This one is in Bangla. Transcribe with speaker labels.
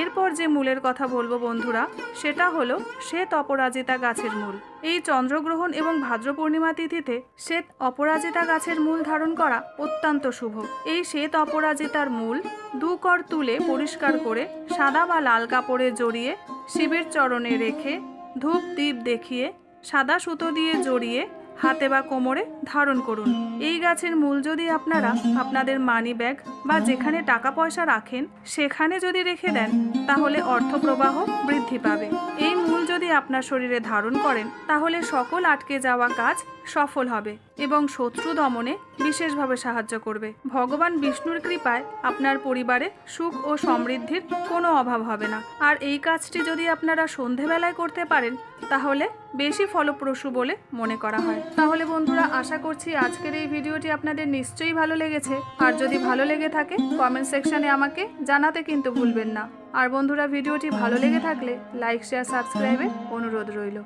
Speaker 1: এরপর যে মূলের কথা বলবো বন্ধুরা, সেটা হলো শ্বেত অপরাজিতা গাছের মূল। এই চন্দ্রগ্রহণ এবং ভাদ্র পূর্ণিমা তিথিতে শ্বেত অপরাজিতা গাছের মূল ধারণ করা অত্যন্ত শুভ। এই শ্বেত অপরাজিতার মূল 2 কর তুলে পরিষ্কার করে সাদা বা লাল কাপড়ে জড়িয়ে শিবের চরণে রেখে ধূপ দীপ দেখিয়ে সাদা সুতো দিয়ে জড়িয়ে হাতে বা কোমরে ধারণ করুন। এই গাছের মূল যদি আপনারা আপনাদের মানি ব্যাগ বা যেখানে টাকা পয়সা রাখেন সেখানে যদি রেখে দেন, তাহলে অর্থপ্রবাহ বৃদ্ধি পাবে। এই মূল যদি আপনার শরীরে ধারণ করেন, তাহলে সকল আটকে যাওয়া কাজ সফল হবে এবং শত্রু দমনে বিশেষভাবে সাহায্য করবে। ভগবান বিষ্ণুর কৃপায় আপনার পরিবারে সুখ ও সমৃদ্ধির কোনো অভাব হবে না। আর এই কাজটি যদি আপনারা সন্ধেবেলায় করতে পারেন, তাহলে বেশি ফলপ্রসূ বলে মনে করা হয়। তাহলে বন্ধুরা, আশা করছি আজকের এই ভিডিওটি আপনাদের নিশ্চয়ই ভালো লেগেছে। আর যদি ভালো লেগে থাকে, কমেন্ট সেকশনে আমাকে জানাতে কিন্তু ভুলবেন না। আর বন্ধুরা, ভিডিওটি ভালো লেগে থাকলে লাইক, শেয়ার, সাবস্ক্রাইবের অনুরোধ রইল।